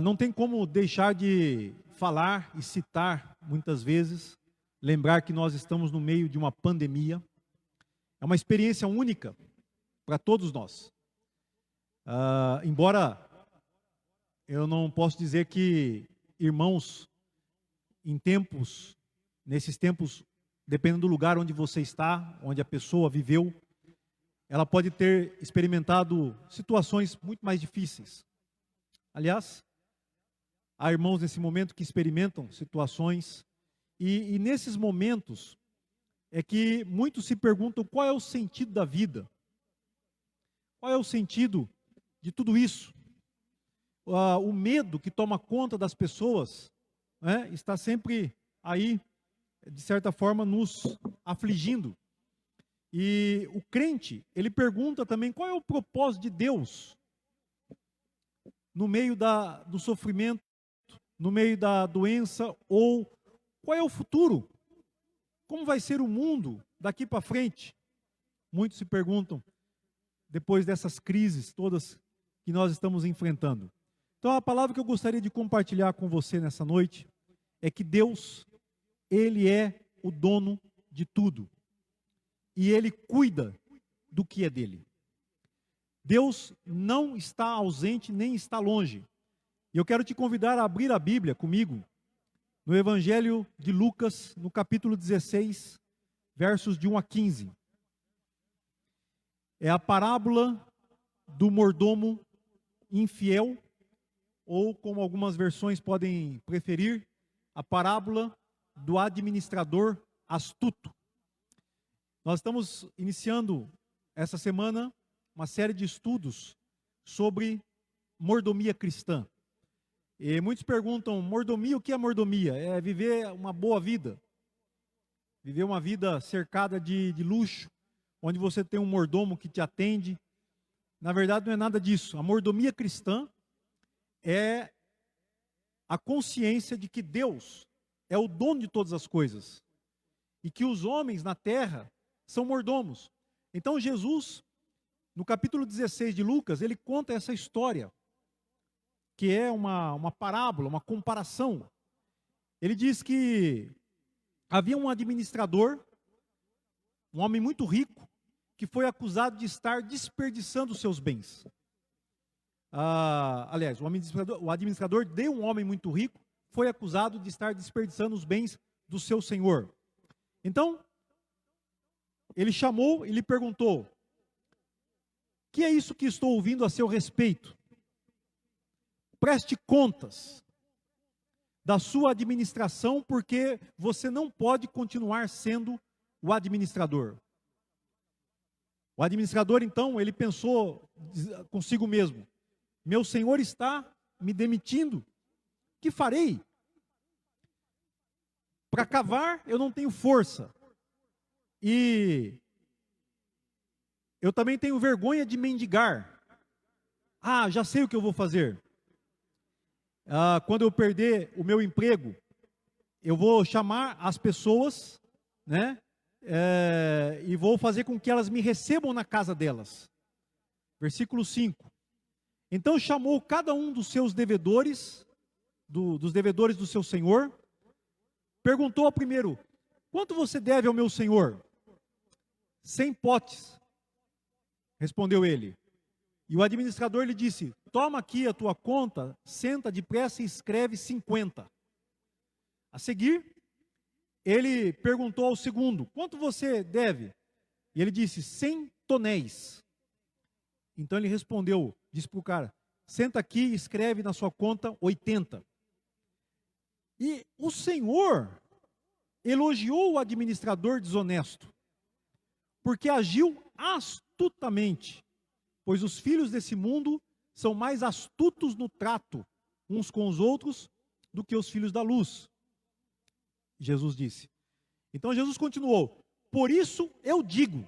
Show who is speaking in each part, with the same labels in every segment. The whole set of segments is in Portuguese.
Speaker 1: Não tem como deixar de falar e citar, muitas vezes, lembrar que nós estamos no meio de uma pandemia. É uma experiência única para todos nós. Embora eu não posso dizer que irmãos, nesses tempos, dependendo do lugar onde você está, onde a pessoa viveu, ela pode ter experimentado situações muito mais difíceis. Aliás, há irmãos nesse momento que experimentam situações, e nesses momentos é que muitos se perguntam qual é o sentido da vida, qual é o sentido de tudo isso. O medo que toma conta das pessoas, né, está sempre aí, de certa forma, nos afligindo. E o crente, ele pergunta também qual é o propósito de Deus no meio do sofrimento, no meio da doença, ou qual é o futuro? Como vai ser o mundo daqui para frente? Muitos se perguntam, depois dessas crises todas que nós estamos enfrentando. Então, a palavra que eu gostaria de compartilhar com você nessa noite é que Deus, Ele é o dono de tudo. E Ele cuida do que é dele. Deus não está ausente nem está longe. E eu quero te convidar a abrir a Bíblia comigo, no Evangelho de Lucas, no capítulo 16, versos de 1 a 15. É a parábola do mordomo infiel, ou como algumas versões podem preferir, a parábola do administrador astuto. Nós estamos iniciando essa semana uma série de estudos sobre mordomia cristã. E muitos perguntam, mordomia, o que é mordomia? É viver uma boa vida. Viver uma vida cercada de luxo, onde você tem um mordomo que te atende. Na verdade, não é nada disso. A mordomia cristã é a consciência de que Deus é o dono de todas as coisas. E que os homens na terra são mordomos. Então Jesus, no capítulo 16 de Lucas, ele conta essa história, que é uma parábola, uma comparação. Ele diz que havia um administrador, um homem muito rico, que foi acusado de estar desperdiçando os seus bens. Aliás, o administrador de um homem muito rico foi acusado de estar desperdiçando os bens do seu senhor. Então, ele chamou e lhe perguntou: o que é isso que estou ouvindo a seu respeito? Preste contas da sua administração, porque você não pode continuar sendo o administrador. O administrador, então, ele pensou consigo mesmo: meu senhor está me demitindo, o que farei? Para cavar, eu não tenho força. E eu também tenho vergonha de mendigar. Já sei o que eu vou fazer. Quando eu perder o meu emprego, eu vou chamar as pessoas, né? E vou fazer com que elas me recebam na casa delas. Versículo 5. Então chamou cada um dos seus devedores, dos devedores do seu senhor, perguntou ao primeiro: quanto você deve ao meu senhor? 100 potes, respondeu ele. E o administrador lhe disse: toma aqui a tua conta, senta depressa e escreve 50. A seguir, ele perguntou ao segundo: quanto você deve? E ele disse: 100 tonéis. Então ele respondeu, disse para o cara: senta aqui e escreve na sua conta 80. E o Senhor elogiou o administrador desonesto, porque agiu astutamente, pois os filhos desse mundo são mais astutos no trato uns com os outros do que os filhos da luz. Jesus disse. Então Jesus continuou: por isso eu digo,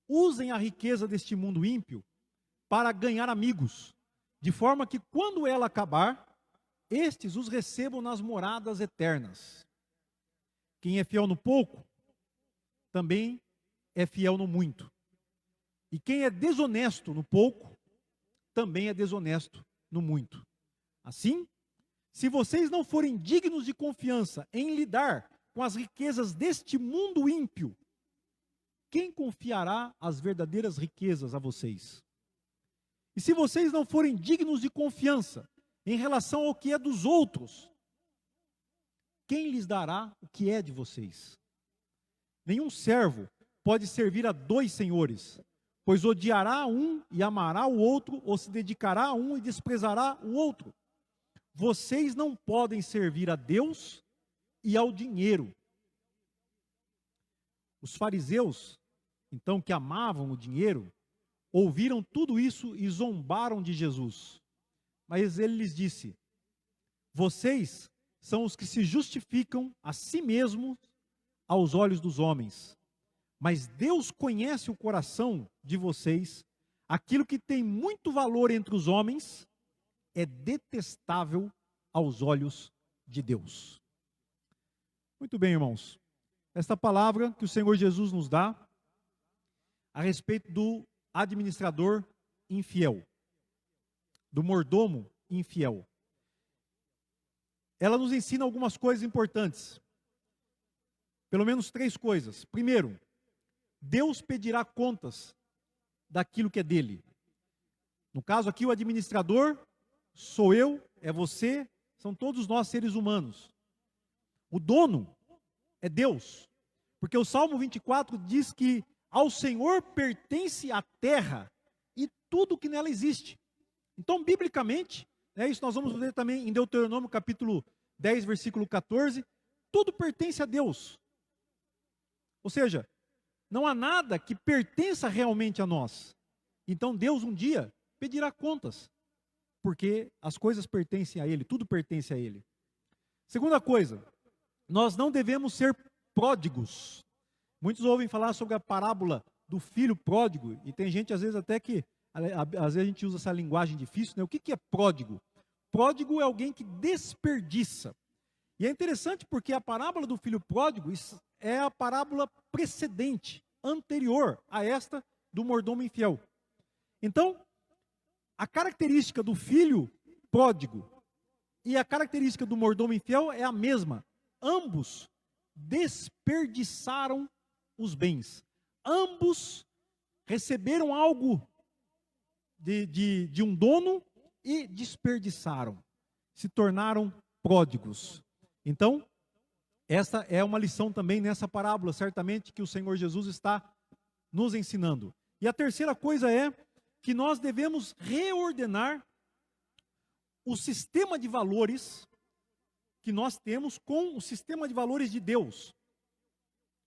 Speaker 1: usem a riqueza deste mundo ímpio para ganhar amigos, de forma que quando ela acabar, estes os recebam nas moradas eternas. Quem é fiel no pouco, também é fiel no muito. E quem é desonesto no pouco, também é desonesto no muito. Assim, se vocês não forem dignos de confiança em lidar com as riquezas deste mundo ímpio, quem confiará as verdadeiras riquezas a vocês? E se vocês não forem dignos de confiança em relação ao que é dos outros, quem lhes dará o que é de vocês? Nenhum servo pode servir a dois senhores, pois odiará um e amará o outro, ou se dedicará a um e desprezará o outro. Vocês não podem servir a Deus e ao dinheiro. Os fariseus, então, que amavam o dinheiro, ouviram tudo isso e zombaram de Jesus. Mas ele lhes disse: vocês são os que se justificam a si mesmos aos olhos dos homens. Mas Deus conhece o coração de vocês. Aquilo que tem muito valor entre os homens é detestável aos olhos de Deus. Muito bem, irmãos. Esta palavra que o Senhor Jesus nos dá a respeito do administrador infiel, do mordomo infiel. Ela nos ensina algumas coisas importantes. Pelo menos 3 coisas. Primeiro, Deus pedirá contas daquilo que é dele. No caso aqui, o administrador sou eu, é você, são todos nós seres humanos. O dono é Deus, porque o Salmo 24 diz que ao Senhor pertence a terra e tudo que nela existe. Então, biblicamente, isso nós vamos ver também em Deuteronômio capítulo 10, versículo 14, tudo pertence a Deus. Ou seja, não há nada que pertença realmente a nós. Então Deus um dia pedirá contas, porque as coisas pertencem a Ele, tudo pertence a Ele. Segunda coisa, nós não devemos ser pródigos. Muitos ouvem falar sobre a parábola do filho pródigo, e tem gente às vezes até que, às vezes a gente usa essa linguagem difícil, né? O que é pródigo? Pródigo é alguém que desperdiça. E é interessante porque a parábola do filho pródigo é a parábola precedente, anterior a esta do mordomo infiel. Então, a característica do filho pródigo e a característica do mordomo infiel é a mesma. Ambos desperdiçaram os bens. Ambos receberam algo de um dono e desperdiçaram. Se tornaram pródigos. Então, essa é uma lição também nessa parábola, certamente, que o Senhor Jesus está nos ensinando. E a terceira coisa é que nós devemos reordenar o sistema de valores que nós temos com o sistema de valores de Deus.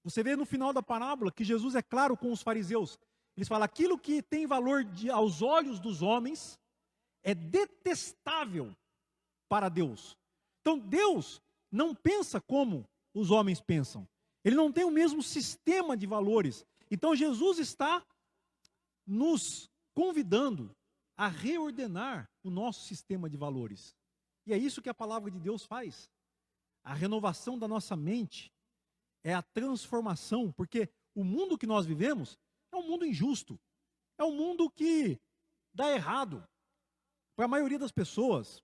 Speaker 1: Você vê no final da parábola que Jesus é claro com os fariseus. Eles falam, aquilo que tem valor aos olhos dos homens é detestável para Deus. Então Deus não pensa como os homens pensam. Ele não tem o mesmo sistema de valores. Então Jesus está nos convidando a reordenar o nosso sistema de valores. E é isso que a palavra de Deus faz. A renovação da nossa mente é a transformação, porque o mundo que nós vivemos é um mundo injusto. É um mundo que dá errado para a maioria das pessoas,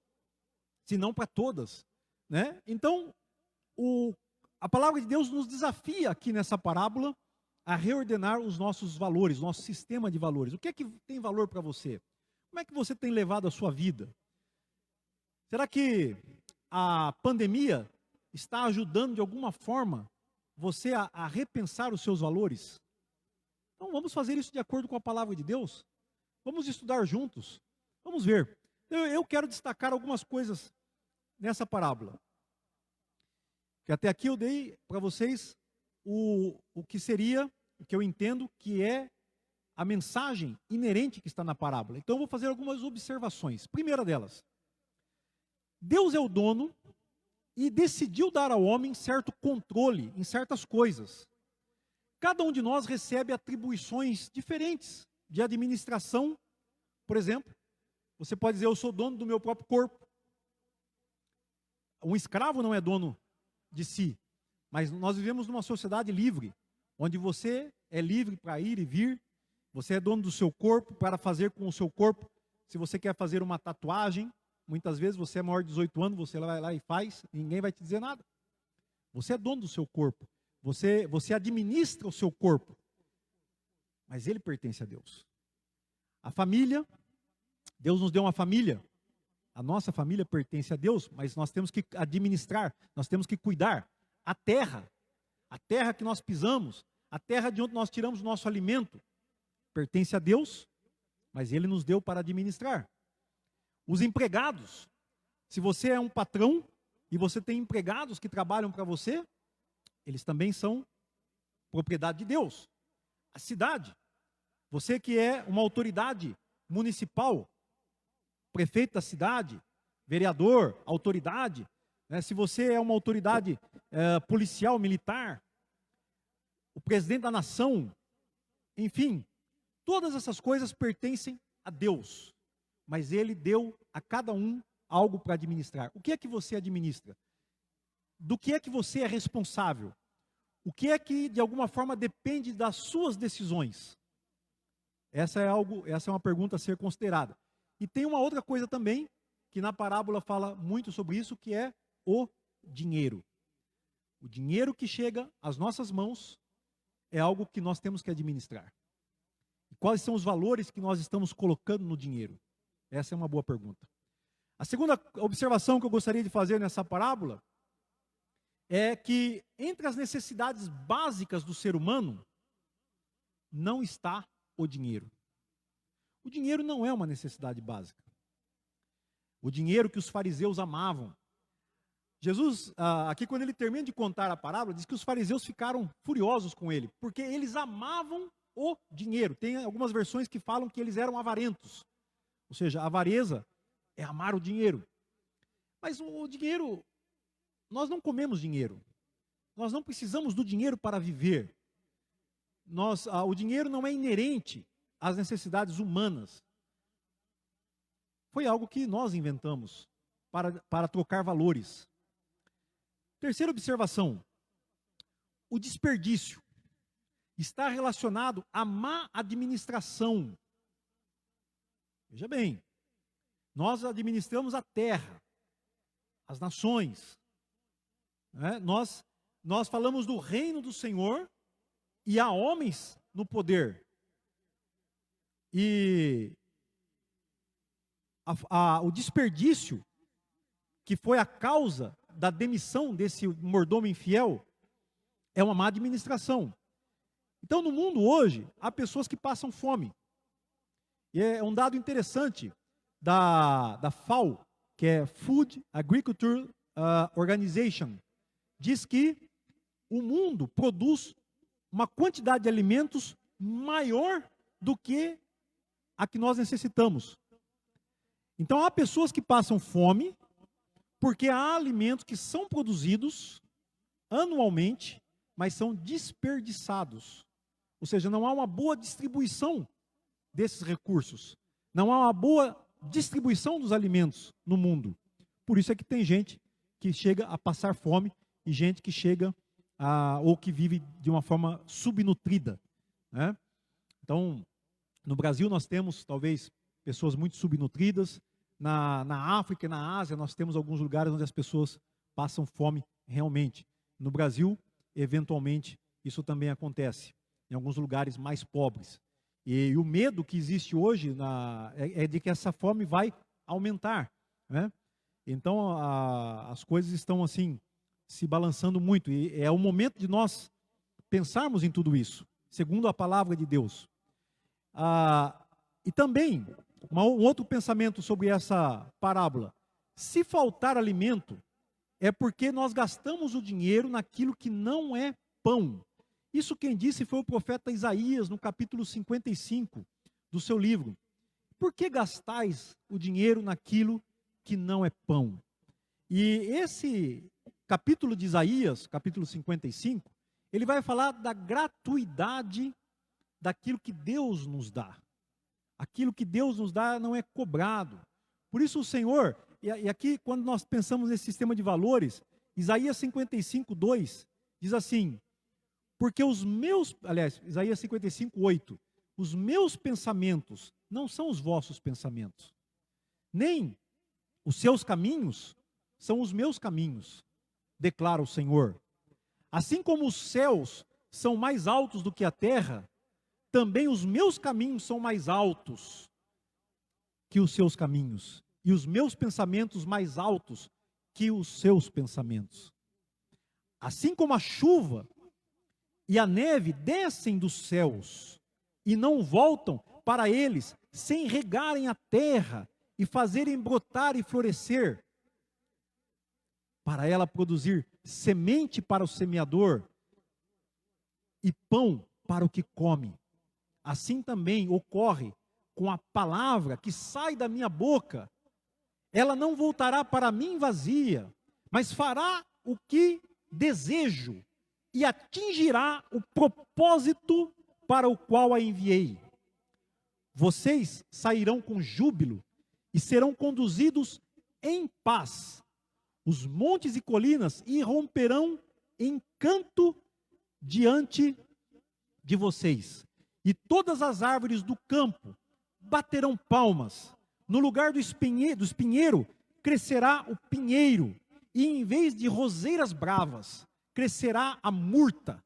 Speaker 1: se não para todas, né? Então, a palavra de Deus nos desafia aqui nessa parábola a reordenar os nossos valores, nosso sistema de valores. O que é que tem valor para você? Como é que você tem levado a sua vida? Será que a pandemia está ajudando de alguma forma você a repensar os seus valores? Então vamos fazer isso de acordo com a palavra de Deus. Vamos estudar juntos. Vamos ver. Eu quero destacar algumas coisas nessa parábola. Que até aqui eu dei para vocês o que seria, o que eu entendo que é a mensagem inerente que está na parábola. Então eu vou fazer algumas observações. Primeira delas, Deus é o dono e decidiu dar ao homem certo controle em certas coisas. Cada um de nós recebe atribuições diferentes de administração. Por exemplo, você pode dizer, eu sou dono do meu próprio corpo. Um escravo não é dono de si, mas nós vivemos numa sociedade livre, onde você é livre para ir e vir, você é dono do seu corpo, para fazer com o seu corpo, se você quer fazer uma tatuagem, Muitas vezes você é maior de 18 anos, você vai lá e faz, e ninguém vai te dizer nada. Você é dono do seu corpo. Você administra o seu corpo. Mas ele pertence a Deus. A família, Deus nos deu uma família. A nossa família pertence a Deus, mas nós temos que administrar, nós temos que cuidar. A terra que nós pisamos, a terra de onde nós tiramos o nosso alimento, pertence a Deus, mas ele nos deu para administrar. Os empregados, se você é um patrão e você tem empregados que trabalham para você, eles também são propriedade de Deus. A cidade, você que é uma autoridade municipal, prefeito da cidade, vereador, autoridade, né? Se você é uma autoridade policial, militar, o presidente da nação, enfim, todas essas coisas pertencem a Deus, mas ele deu a cada um algo para administrar. O que é que você administra? Do que é que você é responsável? O que é que de alguma forma depende das suas decisões? Essa é uma pergunta a ser considerada. E tem uma outra coisa também, que na parábola fala muito sobre isso, que é o dinheiro. O dinheiro que chega às nossas mãos é algo que nós temos que administrar. E quais são os valores que nós estamos colocando no dinheiro? Essa é uma boa pergunta. A segunda observação que eu gostaria de fazer nessa parábola é que entre as necessidades básicas do ser humano não está o dinheiro. O dinheiro não é uma necessidade básica. O dinheiro que os fariseus amavam. Jesus, aqui quando ele termina de contar a parábola, diz que os fariseus ficaram furiosos com ele, porque eles amavam o dinheiro. Tem algumas versões que falam que eles eram avarentos. Ou seja, a avareza é amar o dinheiro. Mas o dinheiro, nós não comemos dinheiro. Nós não precisamos do dinheiro para viver. O dinheiro não é inerente às necessidades humanas. Foi algo que nós inventamos para trocar valores. Terceira observação. O desperdício está relacionado à má administração. Veja bem, nós administramos a terra, as nações. Né? Nós falamos do reino do Senhor e há homens no poder. E o desperdício, que foi a causa da demissão desse mordomo infiel, é uma má administração. Então, no mundo hoje, há pessoas que passam fome. E é um dado interessante da FAO, que é Food Agriculture Organization, diz que o mundo produz uma quantidade de alimentos maior do que a que nós necessitamos. Então, há pessoas que passam fome, porque há alimentos que são produzidos anualmente, mas são desperdiçados. Ou seja, não há uma boa distribuição desses recursos. Não há uma boa distribuição dos alimentos no mundo. Por isso é que tem gente que chega a passar fome e gente que chega ou que vive de uma forma subnutrida. Né? Então, no Brasil nós temos talvez pessoas muito subnutridas. Na África e na Ásia nós temos alguns lugares onde as pessoas passam fome realmente. No Brasil, eventualmente, isso também acontece. Em alguns lugares mais pobres. E o medo que existe hoje é de que essa fome vai aumentar. Né? Então, as coisas estão assim, se balançando muito. E é o momento de nós pensarmos em tudo isso, segundo a palavra de Deus. E também, um outro pensamento sobre essa parábola. Se faltar alimento, é porque nós gastamos o dinheiro naquilo que não é pão. Isso quem disse foi o profeta Isaías, no capítulo 55 do seu livro. Por que gastais o dinheiro naquilo que não é pão? E esse capítulo de Isaías, capítulo 55, ele vai falar da gratuidade daquilo que Deus nos dá. Aquilo que Deus nos dá não é cobrado. Por isso o Senhor, e aqui quando nós pensamos nesse sistema de valores, Isaías 55, 2, diz assim: porque Isaías 55, 8, os meus pensamentos não são os vossos pensamentos, nem Os seus caminhos são os meus caminhos, declara o Senhor. Assim como os céus são mais altos do que a terra, também os meus caminhos são mais altos que os seus caminhos, e os meus pensamentos mais altos que os seus pensamentos. Assim como a chuva e a neve descem dos céus e não voltam para eles sem regarem a terra e fazerem brotar e florescer, para ela produzir semente para o semeador e pão para o que come. Assim também ocorre com a palavra que sai da minha boca. Ela não voltará para mim vazia, mas fará o que desejo e atingirá o propósito para o qual a enviei. Vocês sairão com júbilo e serão conduzidos em paz. Os montes e colinas irromperão em canto diante de vocês, e todas as árvores do campo baterão palmas. No lugar do espinheiro crescerá o pinheiro, e em vez de roseiras bravas, crescerá a murta.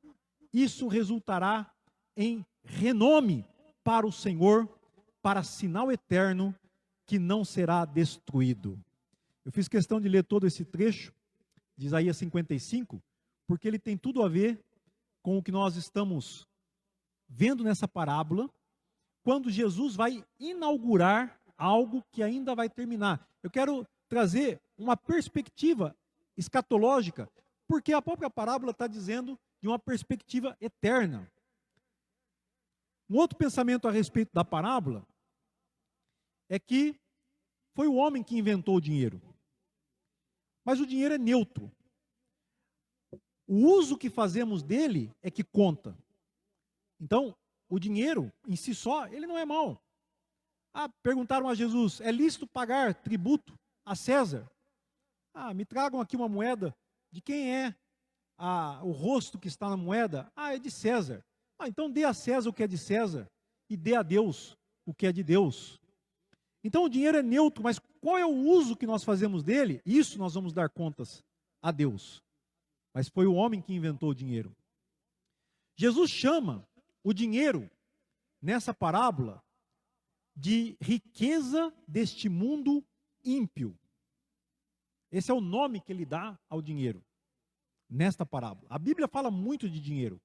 Speaker 1: Isso resultará em renome para o Senhor, para sinal eterno que não será destruído. Eu fiz questão de ler todo esse trecho de Isaías 55, porque ele tem tudo a ver com o que nós estamos vendo nessa parábola, quando Jesus vai inaugurar algo que ainda vai terminar. Eu quero trazer uma perspectiva escatológica, porque a própria parábola está dizendo de uma perspectiva eterna. Um outro pensamento a respeito da parábola é que foi o homem que inventou o dinheiro. Mas o dinheiro é neutro. O uso que fazemos dele é que conta. Então, o dinheiro em si só, ele não é mau. Perguntaram a Jesus, é lícito pagar tributo a César? Me tragam aqui uma moeda. De quem é o rosto que está na moeda? É de César. Então dê a César o que é de César e dê a Deus o que é de Deus. Então o dinheiro é neutro, mas qual é o uso que nós fazemos dele? Isso nós vamos dar contas a Deus. Mas foi o homem que inventou o dinheiro. Jesus chama o dinheiro, nessa parábola, de riqueza deste mundo ímpio. Esse é o nome que ele dá ao dinheiro, nesta parábola. A Bíblia fala muito de dinheiro.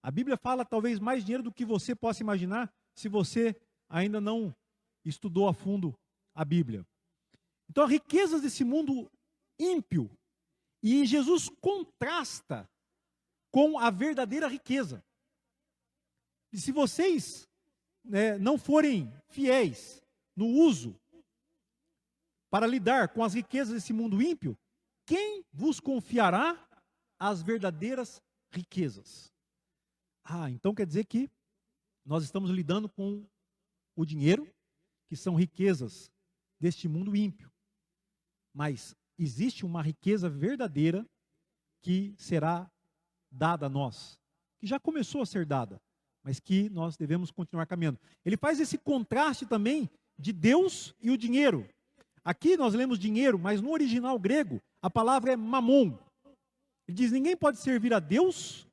Speaker 1: A Bíblia fala talvez mais dinheiro do que você possa imaginar, se você ainda não estudou a fundo a Bíblia. Então, as riquezas desse mundo ímpio, e Jesus contrasta com a verdadeira riqueza. E se vocês não forem fiéis no uso para lidar com as riquezas desse mundo ímpio, quem vos confiará as verdadeiras riquezas? Então quer dizer que nós estamos lidando com o dinheiro, que são riquezas deste mundo ímpio. Mas existe uma riqueza verdadeira que será dada a nós, que já começou a ser dada, mas que nós devemos continuar caminhando. Ele faz esse contraste também de Deus e o dinheiro. Aqui nós lemos dinheiro, mas no original grego a palavra é mamon. Ele diz, ninguém pode servir a Deus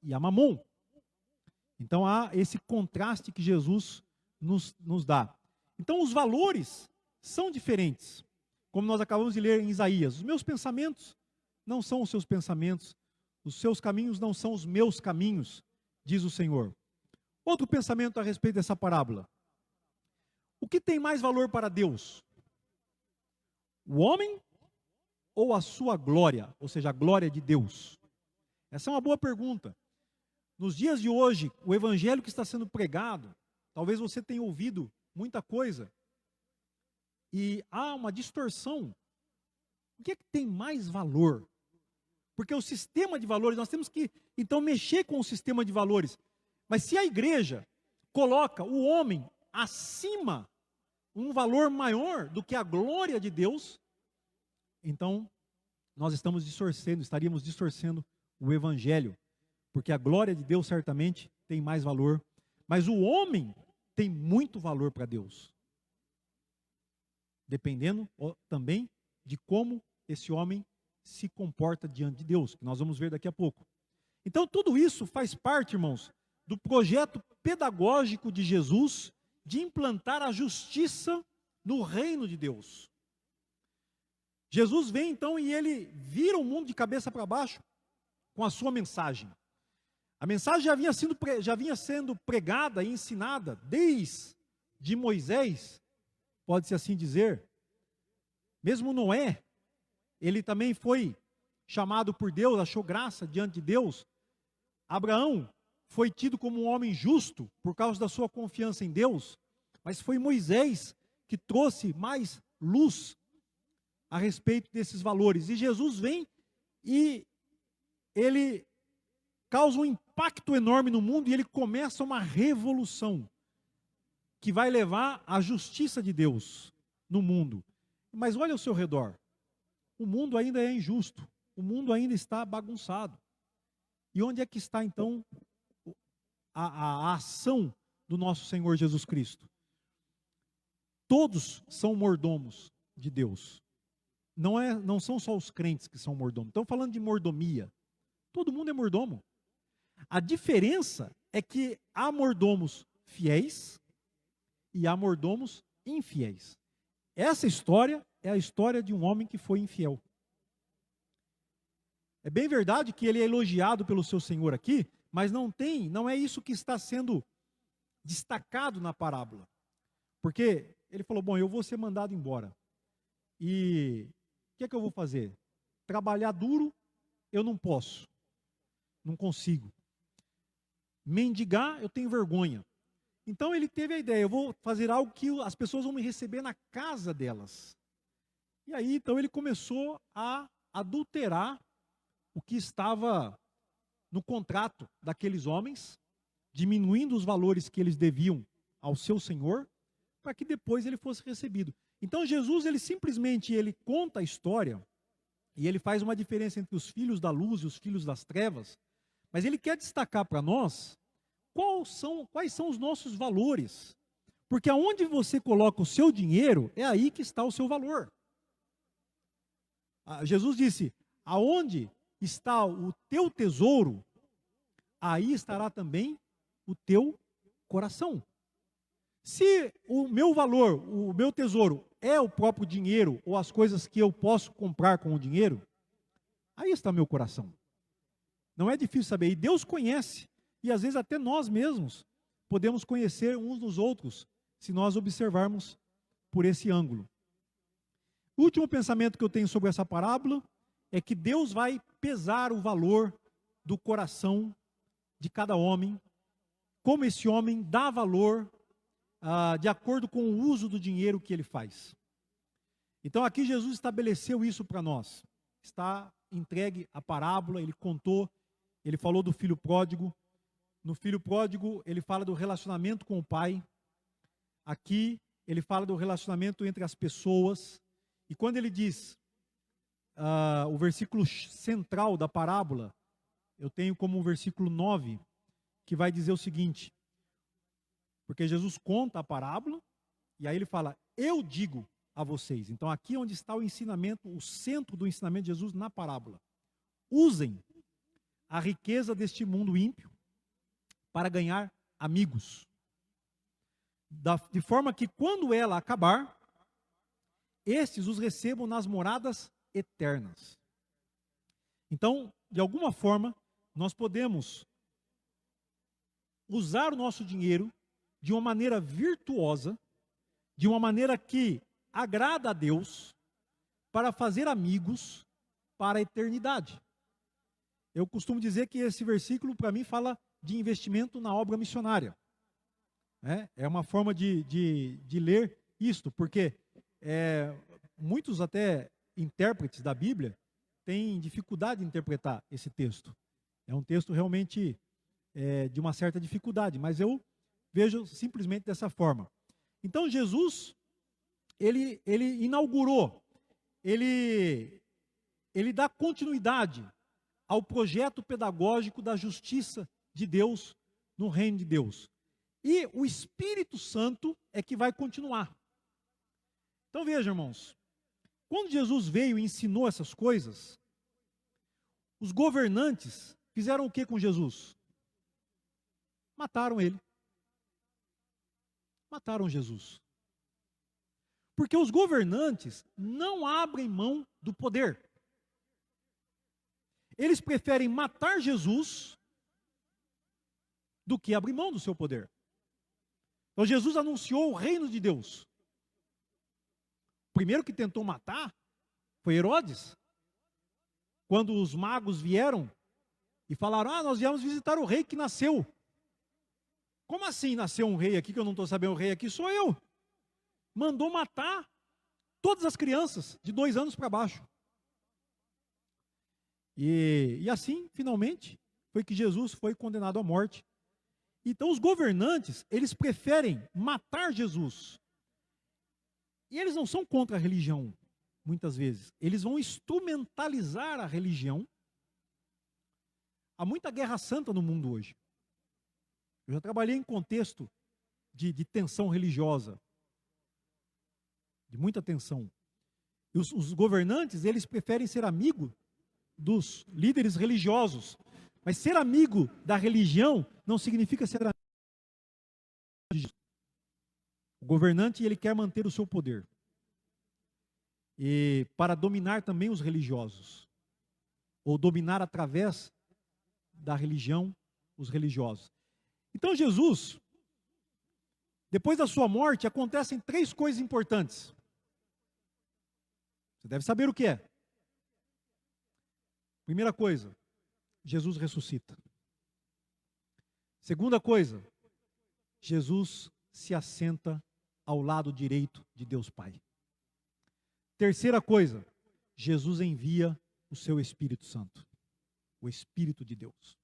Speaker 1: e a mamon. Então há esse contraste que Jesus nos dá. Então os valores são diferentes. Como nós acabamos de ler em Isaías, os meus pensamentos não são os seus pensamentos, os seus caminhos não são os meus caminhos, diz o Senhor. Outro pensamento a respeito dessa parábola. O que tem mais valor para Deus? O homem ou a sua glória, ou seja, a glória de Deus? Essa é uma boa pergunta. Nos dias de hoje, o evangelho que está sendo pregado, talvez você tenha ouvido muita coisa, e há uma distorção. O que é que tem mais valor? Porque o sistema de valores, nós temos que, então, mexer com o sistema de valores. Mas se a igreja coloca o homem acima, um valor maior do que a glória de Deus, então, nós estaríamos distorcendo o evangelho. Porque a glória de Deus certamente tem mais valor. Mas o homem tem muito valor para Deus. dependendo também de como esse homem se comporta diante de Deus, que nós vamos ver daqui a pouco. Então, tudo isso faz parte, irmãos, do projeto pedagógico de Jesus de implantar a justiça no reino de Deus. Jesus vem então e ele vira o mundo de cabeça para baixo com a sua mensagem. A mensagem já vinha sendo pregada e ensinada desde Moisés, pode-se assim dizer. Mesmo Noé, ele também foi chamado por Deus, achou graça diante de Deus. Abraão foi tido como um homem justo por causa da sua confiança em Deus, mas foi Moisés que trouxe mais luz a respeito desses valores. E Jesus vem e ele causa um impacto enorme no mundo e ele começa uma revolução que vai levar à justiça de Deus no mundo. Mas olha ao seu redor, o mundo ainda é injusto, o mundo ainda está bagunçado. E onde é que está então a ação do nosso Senhor Jesus Cristo? Todos são mordomos de Deus. Não são só os crentes que são mordomos. Estamos falando de mordomia. Todo mundo é mordomo. A diferença é que há mordomos fiéis e há mordomos infiéis. Essa história é a história de um homem que foi infiel. É bem verdade que ele é elogiado pelo seu Senhor aqui, mas não é isso que está sendo destacado na parábola. Porque ele falou, bom, eu vou ser mandado embora. E o que é que eu vou fazer? Trabalhar duro, eu não posso. Não consigo. Mendigar, eu tenho vergonha. Então ele teve a ideia, eu vou fazer algo que as pessoas vão me receber na casa delas. E aí, então, ele começou a adulterar o que estava no contrato daqueles homens, diminuindo os valores que eles deviam ao seu Senhor, para que depois ele fosse recebido. Então Jesus, ele conta a história, e ele faz uma diferença entre os filhos da luz e os filhos das trevas, mas ele quer destacar para nós quais são os nossos valores. Porque aonde você coloca o seu dinheiro, é aí que está o seu valor. Jesus disse, aonde está o teu tesouro, aí estará também o teu coração. Se o meu valor, o meu tesouro é o próprio dinheiro ou as coisas que eu posso comprar com o dinheiro, aí está meu coração. Não é difícil saber, e Deus conhece, e às vezes até nós mesmos podemos conhecer uns dos outros, se nós observarmos por esse ângulo. O último pensamento que eu tenho sobre essa parábola é que Deus vai pesar o valor do coração de cada homem, como esse homem dá valor de acordo com o uso do dinheiro que ele faz. Então aqui Jesus estabeleceu isso para nós. Está entregue a parábola, ele contou, ele falou do filho pródigo. No filho pródigo ele fala do relacionamento com o pai. Aqui ele fala do relacionamento entre as pessoas. E quando ele diz, o versículo central da parábola, eu tenho como o versículo 9, que vai dizer o seguinte, porque Jesus conta a parábola, e aí ele fala, eu digo a vocês. Então aqui é onde está o ensinamento, o centro do ensinamento de Jesus na parábola. Usem a riqueza deste mundo ímpio para ganhar amigos. De forma que quando ela acabar, estes os recebam nas moradas eternas. Então, de alguma forma, nós podemos usar o nosso dinheiro de uma maneira virtuosa, de uma maneira que agrada a Deus, para fazer amigos para a eternidade. Eu costumo dizer que esse versículo, para mim, fala de investimento na obra missionária. É uma forma de ler isto, porque muitos até intérpretes da Bíblia têm dificuldade em interpretar esse texto. É um texto realmente de uma certa dificuldade, mas eu vejo simplesmente dessa forma. Então Jesus, ele inaugurou, ele dá continuidade ao projeto pedagógico da justiça de Deus no reino de Deus. E o Espírito Santo é que vai continuar. Então veja, irmãos, quando Jesus veio e ensinou essas coisas, os governantes fizeram o que com Jesus? Mataram ele. Mataram Jesus. Porque os governantes não abrem mão do poder. Eles preferem matar Jesus do que abrir mão do seu poder. Então Jesus anunciou o reino de Deus. O primeiro que tentou matar foi Herodes. Quando os magos vieram e falaram, nós viemos visitar o rei que nasceu. Como assim nasceu um rei aqui, que eu não estou sabendo, o rei aqui sou eu. Mandou matar todas as crianças de 2 anos para baixo. E assim, finalmente, foi que Jesus foi condenado à morte. Então os governantes, eles preferem matar Jesus. E eles não são contra a religião, muitas vezes. Eles vão instrumentalizar a religião. Há muita guerra santa no mundo hoje. Eu já trabalhei em contexto de tensão religiosa. De muita tensão. E os governantes, eles preferem ser amigo dos líderes religiosos. Mas ser amigo da religião não significa ser amigo de Jesus. O governante, ele quer manter o seu poder. E para dominar também os religiosos. Ou dominar através da religião os religiosos. Então Jesus, depois da sua morte, acontecem 3 coisas importantes. Você deve saber o que é. Primeira coisa, Jesus ressuscita. Segunda coisa, Jesus se assenta ao lado direito de Deus Pai. Terceira coisa, Jesus envia o seu Espírito Santo, o Espírito de Deus.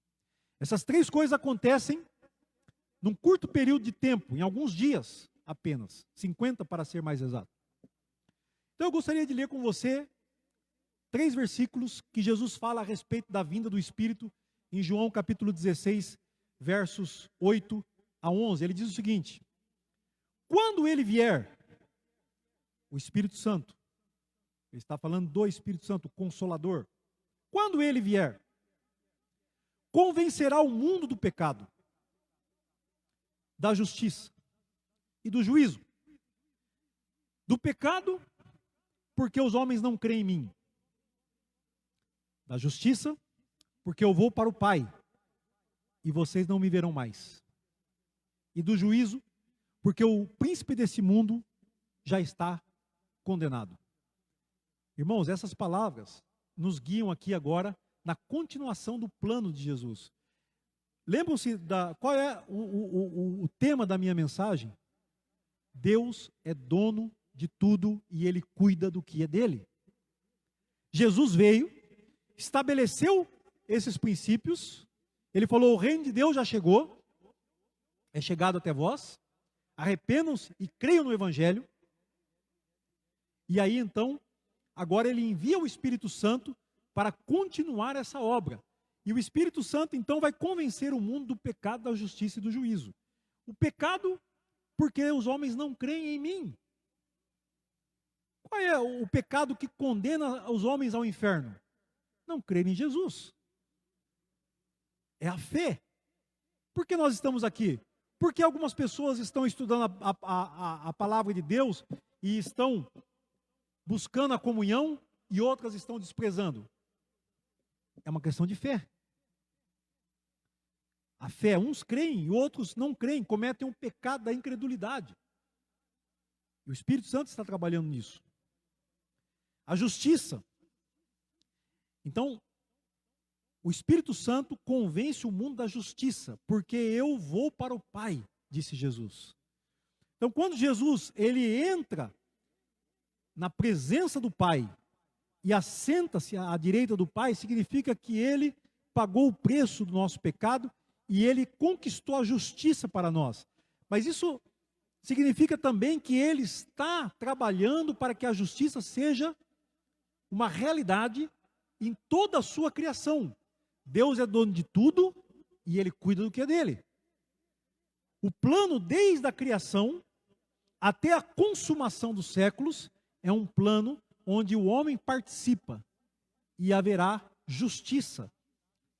Speaker 1: Essas 3 coisas acontecem num curto período de tempo, em alguns dias apenas, 50 para ser mais exato. Então eu gostaria de ler com você 3 versículos que Jesus fala a respeito da vinda do Espírito em João capítulo 16, versos 8 a 11. Ele diz o seguinte: quando ele vier, o Espírito Santo, ele está falando do Espírito Santo, o Consolador, quando ele vier, convencerá o mundo do pecado, da justiça e do juízo. Do pecado, porque os homens não creem em mim. Da justiça, porque eu vou para o Pai, e vocês não me verão mais. E do juízo, porque o príncipe desse mundo já está condenado. Irmãos, essas palavras nos guiam aqui agora na continuação do plano de Jesus. Lembram-se qual é o tema da minha mensagem? Deus é dono de tudo e Ele cuida do que é dele. Jesus veio, estabeleceu esses princípios, Ele falou, o reino de Deus já chegou, é chegado até vós, arrependam-se e creiam no Evangelho. E aí então, agora Ele envia o Espírito Santo para continuar essa obra. E o Espírito Santo então vai convencer o mundo do pecado, da justiça e do juízo. O pecado, porque os homens não creem em mim. Qual é o pecado que condena os homens ao inferno? Não crer em Jesus. É a fé. Por que nós estamos aqui? Porque algumas pessoas estão estudando a palavra de Deus e estão buscando a comunhão e outras estão desprezando. É uma questão de fé. A fé, uns creem e outros não creem, cometem um pecado da incredulidade. E o Espírito Santo está trabalhando nisso. A justiça. Então, o Espírito Santo convence o mundo da justiça, porque eu vou para o Pai, disse Jesus. Então, quando Jesus ele entra na presença do Pai e assenta-se à direita do Pai, significa que ele pagou o preço do nosso pecado e ele conquistou a justiça para nós. Mas isso significa também que ele está trabalhando para que a justiça seja uma realidade em toda a sua criação. Deus é dono de tudo e ele cuida do que é dele. O plano desde a criação até a consumação dos séculos é um plano onde o homem participa e haverá justiça.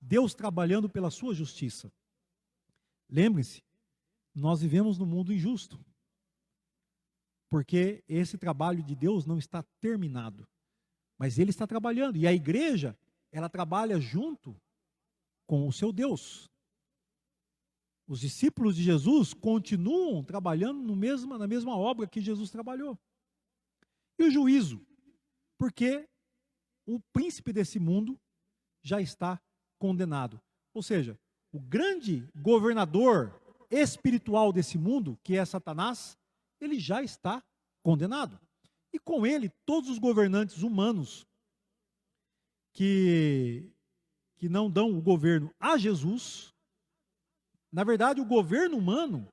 Speaker 1: Deus trabalhando pela sua justiça. Lembre-se, nós vivemos num mundo injusto. Porque esse trabalho de Deus não está terminado. Mas Ele está trabalhando. E a igreja, ela trabalha junto com o seu Deus. Os discípulos de Jesus continuam trabalhando na mesma obra que Jesus trabalhou. E o juízo? Porque o príncipe desse mundo já está condenado. Ou seja, o grande governador espiritual desse mundo, que é Satanás, ele já está condenado. E com ele, todos os governantes humanos que não dão o governo a Jesus, na verdade, o governo humano,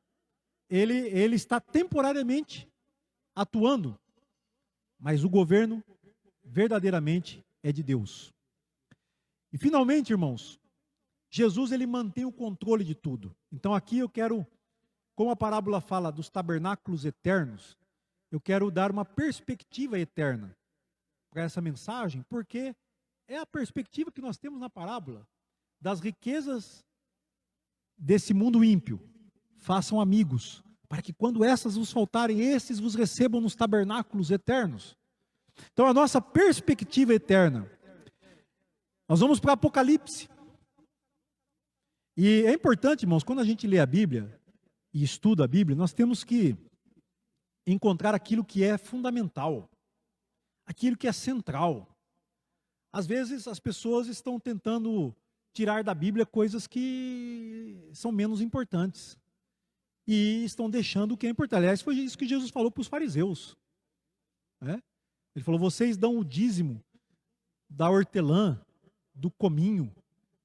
Speaker 1: ele está temporariamente atuando, mas o governo verdadeiramente é de Deus. E finalmente, irmãos, Jesus ele mantém o controle de tudo. Então aqui eu quero, como a parábola fala dos tabernáculos eternos, eu quero dar uma perspectiva eterna para essa mensagem, porque é a perspectiva que nós temos na parábola das riquezas desse mundo ímpio. Façam amigos, para que quando essas vos faltarem, esses vos recebam nos tabernáculos eternos. Então a nossa perspectiva eterna. Nós vamos para Apocalipse. E é importante, irmãos, quando a gente lê a Bíblia e estuda a Bíblia, nós temos que encontrar aquilo que é fundamental, aquilo que é central. Às vezes as pessoas estão tentando tirar da Bíblia coisas que são menos importantes e estão deixando o que é importante. Aliás, foi isso que Jesus falou para os fariseus, né? Ele falou: vocês dão o dízimo da hortelã, do cominho,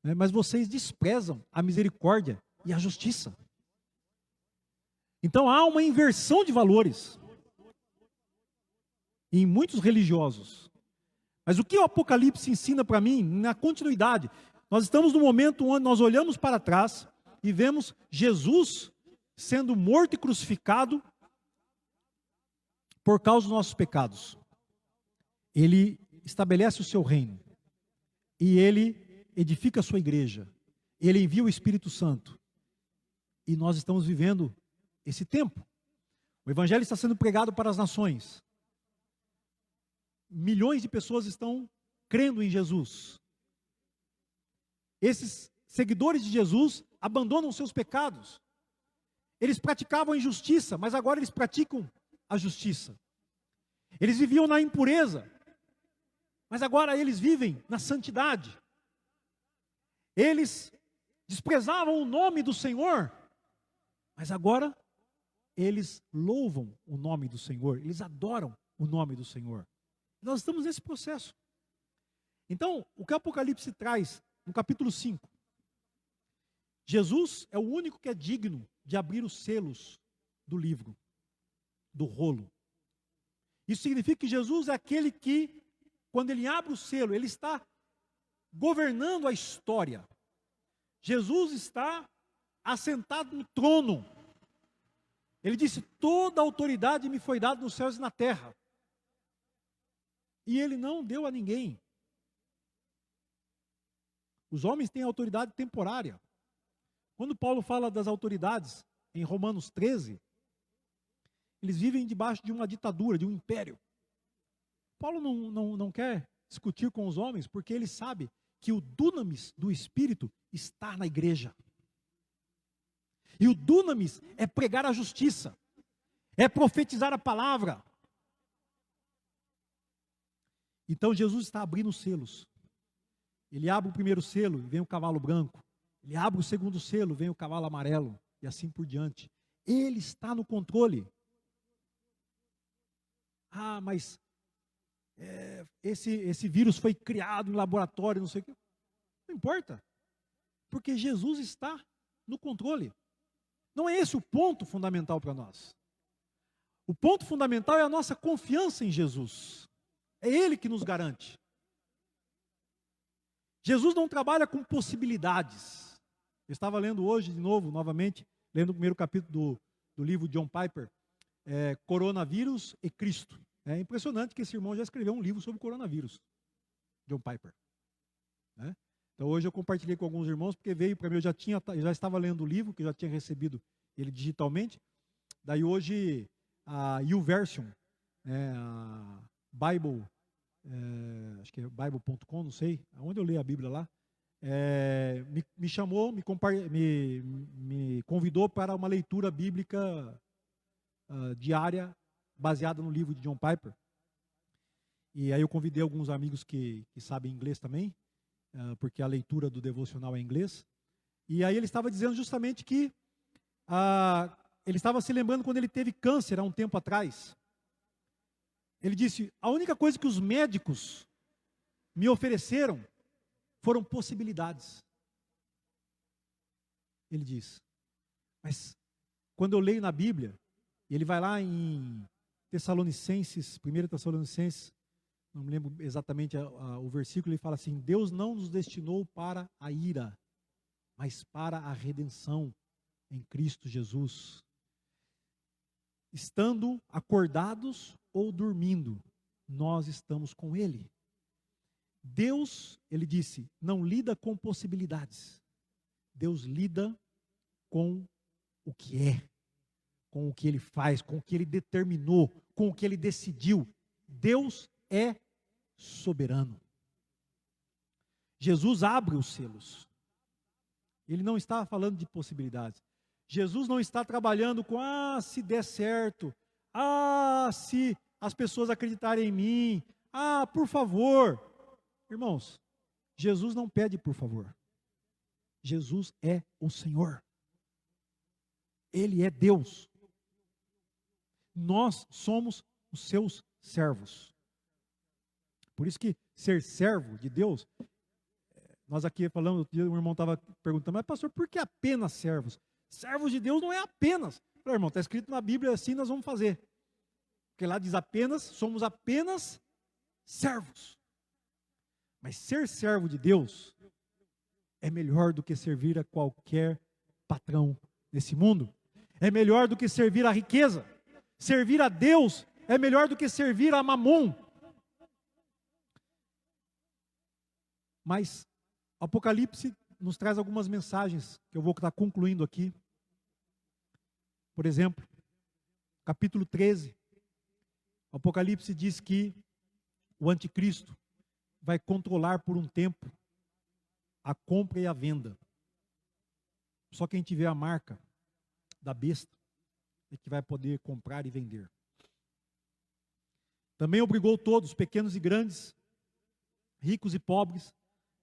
Speaker 1: né? Mas vocês desprezam a misericórdia e a justiça. Então há uma inversão de valores em muitos religiosos. Mas o que o Apocalipse ensina para mim, na continuidade, nós estamos no momento onde nós olhamos para trás e vemos Jesus sendo morto e crucificado por causa dos nossos pecados. Ele estabelece o seu reino e ele edifica a sua igreja. Ele envia o Espírito Santo. E nós estamos vivendo esse tempo. O evangelho está sendo pregado para as nações. Milhões de pessoas estão crendo em Jesus. Esses seguidores de Jesus abandonam seus pecados. Eles praticavam a injustiça, mas agora eles praticam a justiça. Eles viviam na impureza, mas agora eles vivem na santidade. Eles desprezavam o nome do Senhor, mas agora eles louvam o nome do Senhor, eles adoram o nome do Senhor. Nós estamos nesse processo. Então, o que o Apocalipse traz no capítulo 5? Jesus é o único que é digno de abrir os selos do livro, do rolo. Isso significa que Jesus é aquele que, quando ele abre o selo, ele está governando a história. Jesus está assentado no trono. Ele disse: toda a autoridade me foi dada nos céus e na terra. E ele não deu a ninguém. Os homens têm autoridade temporária. Quando Paulo fala das autoridades, em Romanos 13, eles vivem debaixo de uma ditadura, de um império. Paulo não quer discutir com os homens, porque ele sabe que o dunamis do Espírito está na igreja. E o dunamis é pregar a justiça, é profetizar a palavra. Então Jesus está abrindo os selos. Ele abre o primeiro selo e vem o cavalo branco. Ele abre o segundo selo, vem o cavalo amarelo. E assim por diante. Ele está no controle. Ah, mas esse vírus foi criado em laboratório, não sei o quê. Não importa. Porque Jesus está no controle. Não é esse o ponto fundamental para nós. O ponto fundamental é a nossa confiança em Jesus. É Ele que nos garante. Jesus não trabalha com possibilidades. Eu estava lendo hoje, de novo, novamente, lendo o primeiro capítulo do livro de John Piper, Coronavírus e Cristo. É impressionante que esse irmão já escreveu um livro sobre o coronavírus, John Piper, né? Então hoje eu compartilhei com alguns irmãos, porque veio para mim, eu já estava lendo o livro, que eu já tinha recebido ele digitalmente. Daí hoje a YouVersion, a Bible, acho que é bible.com, não sei, onde eu leio a Bíblia lá, me chamou, me convidou para uma leitura bíblica diária, baseada no livro de John Piper. E aí eu convidei alguns amigos que sabem inglês também, porque a leitura do devocional é em inglês. E aí ele estava dizendo justamente que ele estava se lembrando quando ele teve câncer há um tempo atrás. Ele disse: a única coisa que os médicos me ofereceram foram possibilidades. Ele diz: mas quando eu leio na Bíblia, ele vai lá em Tessalonicenses, 1 Tessalonicenses, não me lembro exatamente o versículo, ele fala assim: Deus não nos destinou para a ira, mas para a redenção em Cristo Jesus. Estando acordados ou dormindo, nós estamos com Ele. Deus, ele disse, não lida com possibilidades. Deus lida com o que é, com o que Ele faz, com o que Ele determinou, com o que Ele decidiu. Deus é soberano. Jesus abre os selos. Ele não está falando de possibilidades. Jesus não está trabalhando com, se der certo, se as pessoas acreditarem em mim, por favor. Irmãos, Jesus não pede por favor. Jesus é o Senhor. Ele é Deus. Nós somos os seus servos. Por isso que ser servo de Deus, nós aqui falamos, o irmão estava perguntando, mas pastor, por que apenas servos? Servos de Deus não é apenas. Falei, irmão, está escrito na Bíblia, assim nós vamos fazer. Porque lá diz apenas, somos apenas servos. Mas ser servo de Deus é melhor do que servir a qualquer patrão nesse mundo. É melhor do que servir a riqueza. Servir a Deus é melhor do que servir a Mamon. Mas Apocalipse nos traz algumas mensagens que eu vou estar concluindo aqui. Por exemplo, capítulo 13, Apocalipse diz que o anticristo vai controlar por um tempo a compra e a venda. Só quem tiver a marca da besta é que vai poder comprar e vender. Também obrigou todos, pequenos e grandes, ricos e pobres,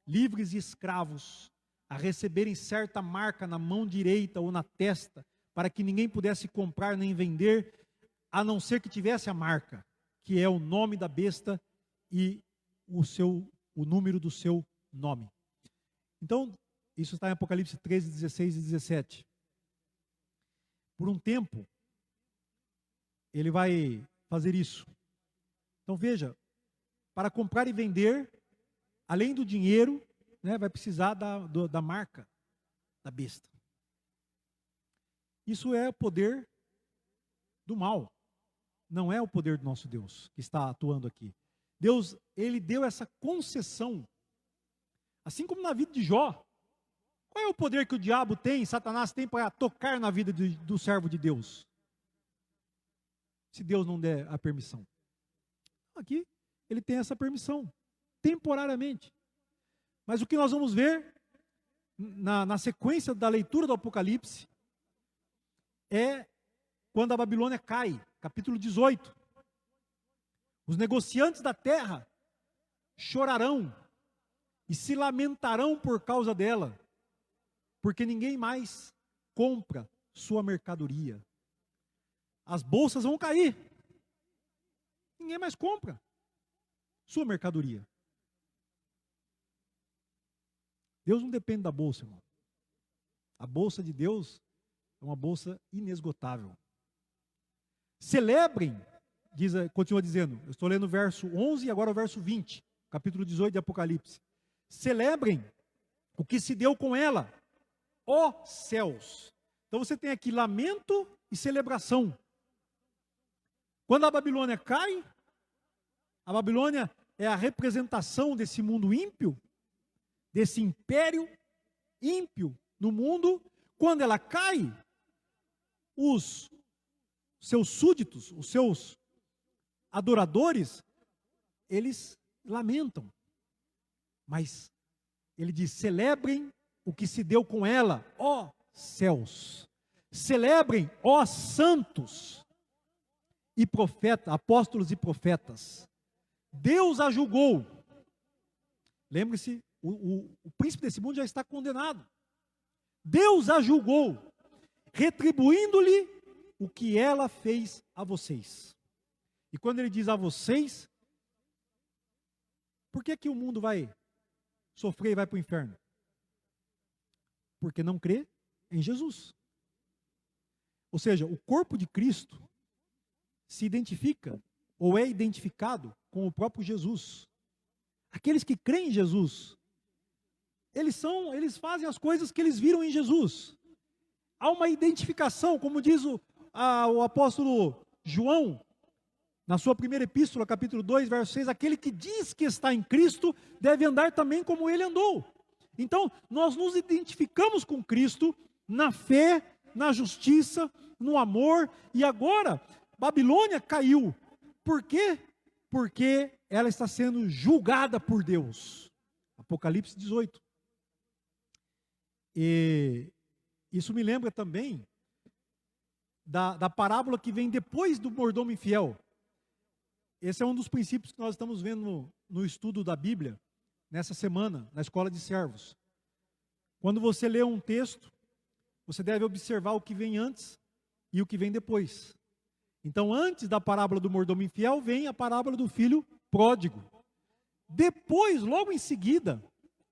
Speaker 1: livres e escravos, a receberem certa marca na mão direita ou na testa, para que ninguém pudesse comprar nem vender, a não ser que tivesse a marca, que é o nome da besta e o número do seu nome. Então, isso está em Apocalipse 13, 16 e 17. Por um tempo, ele vai fazer isso. Então veja, para comprar e vender, além do dinheiro, vai precisar da marca da besta. Isso é o poder do mal. Não é o poder do nosso Deus que está atuando aqui. Deus, ele deu essa concessão. Assim como na vida de Jó. Qual é o poder que o diabo tem, Satanás tem para tocar na vida do servo de Deus? Se Deus não der a permissão. Aqui, ele tem essa permissão, temporariamente. Mas o que nós vamos ver na sequência da leitura do Apocalipse é quando a Babilônia cai, capítulo 18. Os negociantes da terra chorarão e se lamentarão por causa dela, porque ninguém mais compra sua mercadoria. As bolsas vão cair. Ninguém mais compra sua mercadoria. Deus não depende da bolsa, irmão. A bolsa de Deus é uma bolsa inesgotável. Celebrem, continua dizendo, eu estou lendo o verso 11 e agora o verso 20, capítulo 18 de Apocalipse. Celebrem o que se deu com ela, ó céus. Então você tem aqui lamento e celebração. Quando a Babilônia cai, A Babilônia é a representação desse mundo ímpio, desse império ímpio no mundo. Quando ela cai, os seus súditos, os seus adoradores, eles lamentam. Mas ele diz: celebrem o que se deu com ela, ó céus. Celebrem, ó santos e profetas, apóstolos e profetas. Deus a julgou. Lembre-se, o príncipe desse mundo já está condenado. Deus a julgou, retribuindo-lhe o que ela fez a vocês. E quando ele diz a vocês, por que o mundo vai sofrer e vai para o inferno? Porque não crê em Jesus. Ou seja, o corpo de Cristo se identifica, ou é identificado com o próprio Jesus. Aqueles que creem em Jesus, eles fazem as coisas que eles viram em Jesus. Há uma identificação, como diz o apóstolo João, na sua primeira epístola, capítulo 2, verso 6, aquele que diz que está em Cristo, deve andar também como ele andou. Então, nós nos identificamos com Cristo, na fé, na justiça, no amor, e agora, Babilônia caiu. Por quê? Porque ela está sendo julgada por Deus. Apocalipse 18. E isso me lembra também da parábola que vem depois do mordomo infiel. Esse é um dos princípios que nós estamos vendo no estudo da Bíblia, nessa semana, na escola de servos. Quando você lê um texto, você deve observar o que vem antes e o que vem depois. Então, antes da parábola do mordomo infiel, vem a parábola do filho pródigo. Depois, logo em seguida,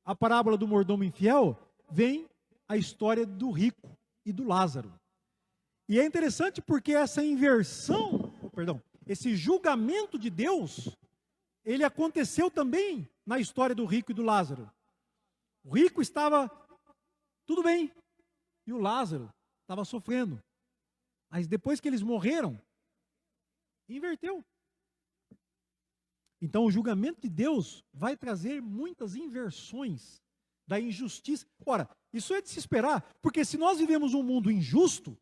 Speaker 1: a parábola do mordomo infiel, vem a história do rico e do Lázaro. E é interessante porque essa inversão, esse julgamento de Deus, ele aconteceu também na história do rico e do Lázaro. O rico estava tudo bem, e o Lázaro estava sofrendo. Mas depois que eles morreram, inverteu. Então o julgamento de Deus vai trazer muitas inversões da injustiça. Ora, isso é de se esperar, porque se nós vivemos um mundo injusto,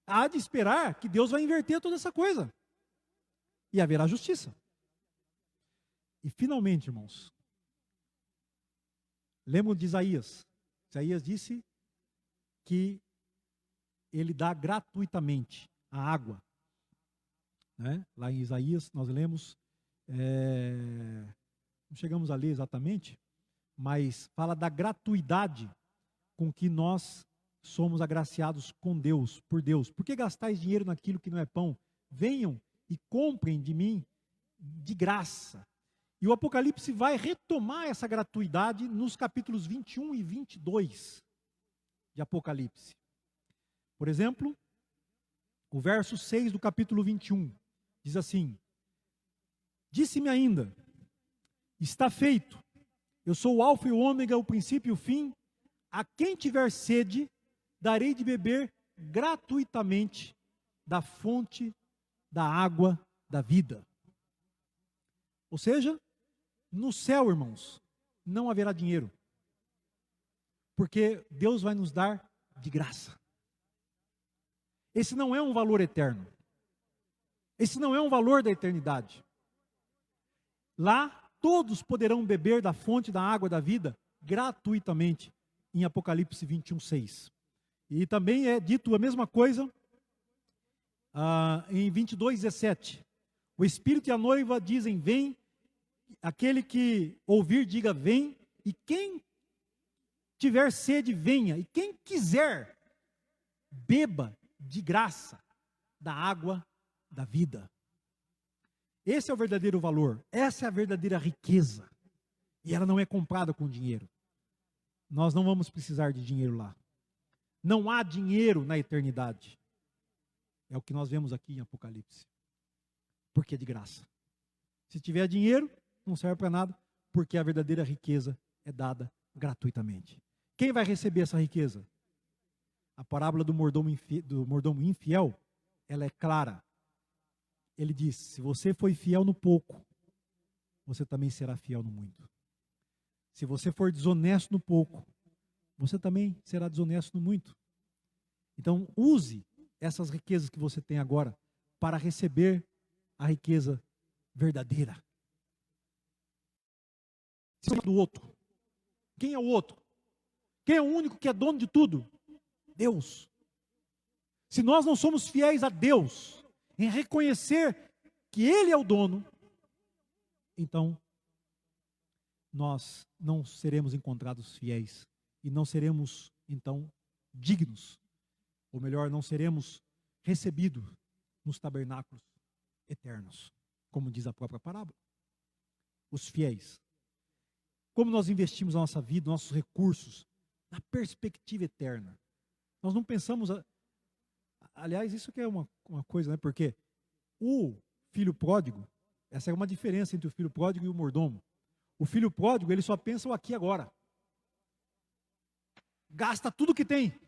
Speaker 1: há de esperar que Deus vai inverter toda essa coisa. E haverá justiça. E finalmente, irmãos, lembram de Isaías? Isaías disse que ele dá gratuitamente a água. Né? Lá em Isaías nós lemos, não chegamos a ler exatamente, mas fala da gratuidade com que nós somos agraciados com Deus, por Deus. Por que gastais dinheiro naquilo que não é pão? Venham e comprem de mim de graça. E o Apocalipse vai retomar essa gratuidade nos capítulos 21 e 22 de Apocalipse. Por exemplo, o verso 6 do capítulo 21 diz assim: disse-me ainda, está feito, eu sou o alfa e o ômega, o princípio e o fim, a quem tiver sede, darei de beber gratuitamente da fonte da água da vida. Ou seja, no céu, irmãos, não haverá dinheiro, porque Deus vai nos dar de graça. Esse não é um valor eterno. Esse não é um valor da eternidade. Lá, todos poderão beber da fonte da água da vida gratuitamente, em Apocalipse 21, 6. E também é dito a mesma coisa em 22, 17. O Espírito e a noiva dizem, vem. Aquele que ouvir, diga, vem. E quem tiver sede, venha. E quem quiser, beba de graça da água da vida. Esse é o verdadeiro valor. Essa é a verdadeira riqueza. E ela não é comprada com dinheiro. Nós não vamos precisar de dinheiro lá. Não há dinheiro na eternidade. É o que nós vemos aqui em Apocalipse. Porque é de graça. Se tiver dinheiro, não serve para nada, porque a verdadeira riqueza é dada gratuitamente. Quem vai receber essa riqueza? A parábola do mordomo infiel, ela é clara. Ele diz, se você foi fiel no pouco, você também será fiel no muito. Se você for desonesto no pouco, você também será desonesto no muito. Então, use essas riquezas que você tem agora para receber a riqueza verdadeira. Do outro. Quem é o outro? Quem é o único que é dono de tudo? Deus. Se nós não somos fiéis a Deus, em reconhecer que Ele é o dono, então nós não seremos encontrados fiéis e não seremos, então, dignos, ou melhor, não seremos recebidos nos tabernáculos eternos, como diz a própria parábola. Os fiéis. Como nós investimos a nossa vida, nossos recursos, na perspectiva eterna. Nós não pensamos, aliás, isso que é uma coisa, né? Porque o filho pródigo, essa é uma diferença entre o filho pródigo e o mordomo. O filho pródigo, ele só pensa o aqui e agora. Gasta tudo que tem.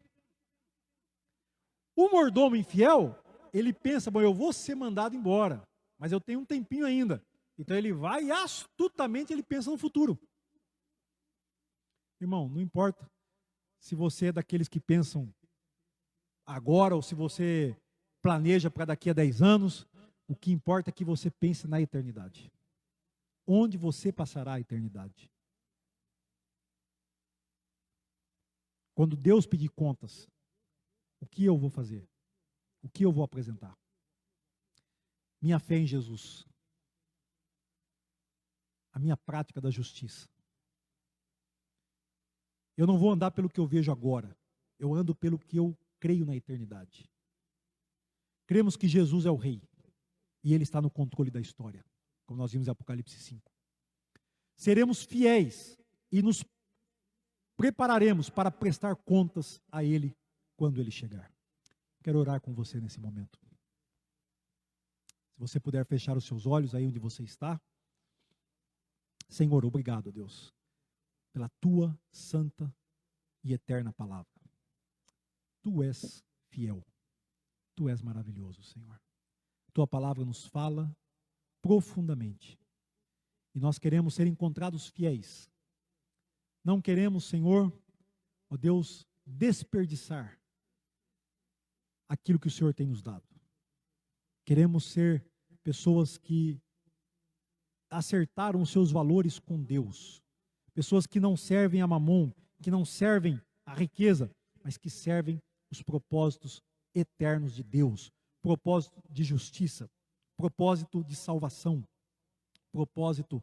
Speaker 1: O mordomo infiel, ele pensa, bom, eu vou ser mandado embora, mas eu tenho um tempinho ainda. Então ele vai e astutamente ele pensa no futuro. Irmão, não importa se você é daqueles que pensam agora ou se você planeja para daqui a 10 anos, o que importa é que você pense na eternidade. Onde você passará a eternidade? Quando Deus pedir contas, o que eu vou fazer? O que eu vou apresentar? Minha fé em Jesus. A minha prática da justiça. Eu não vou andar pelo que eu vejo agora. Eu ando pelo que eu creio na eternidade. Cremos que Jesus é o Rei. E Ele está no controle da história. Como nós vimos em Apocalipse 5. Seremos fiéis e nos prepararemos para prestar contas a Ele quando Ele chegar. Quero orar com você nesse momento. Se você puder fechar os seus olhos aí onde você está. Senhor, obrigado, Deus, pela Tua santa e eterna palavra. Tu és fiel. Tu és maravilhoso, Senhor. Tua palavra nos fala profundamente. E nós queremos ser encontrados fiéis. Não queremos, Senhor, ó Deus, desperdiçar aquilo que o Senhor tem nos dado. Queremos ser pessoas que acertaram os seus valores com Deus. Pessoas que não servem a mamon, que não servem a riqueza, mas que servem os propósitos eternos de Deus. Propósito de justiça, propósito de salvação, propósito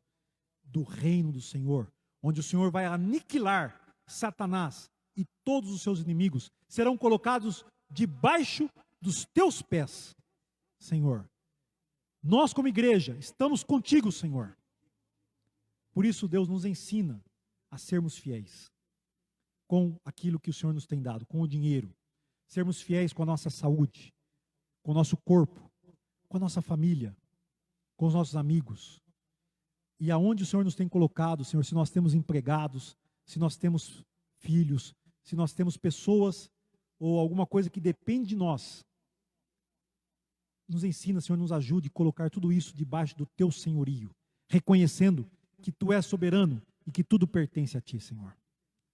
Speaker 1: do reino do Senhor, onde o Senhor vai aniquilar Satanás e todos os seus inimigos serão colocados debaixo dos teus pés, Senhor. Nós como igreja estamos contigo, Senhor. Por isso Deus nos ensina a sermos fiéis com aquilo que o Senhor nos tem dado, com o dinheiro. Sermos fiéis com a nossa saúde, com o nosso corpo, com a nossa família, com os nossos amigos. E aonde o Senhor nos tem colocado, Senhor, se nós temos empregados, se nós temos filhos, se nós temos pessoas ou alguma coisa que depende de nós, nos ensina, Senhor, nos ajude a colocar tudo isso debaixo do Teu senhorio, reconhecendo que Tu és soberano e que tudo pertence a Ti, Senhor.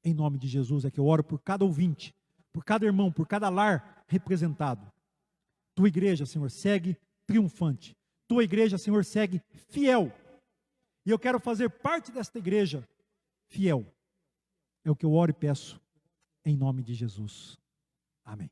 Speaker 1: Em nome de Jesus é que eu oro por cada ouvinte, por cada irmão, por cada lar representado. Tua igreja, Senhor, segue triunfante. Tua igreja, Senhor, segue fiel. E eu quero fazer parte desta igreja fiel. É o que eu oro e peço em nome de Jesus. Amém.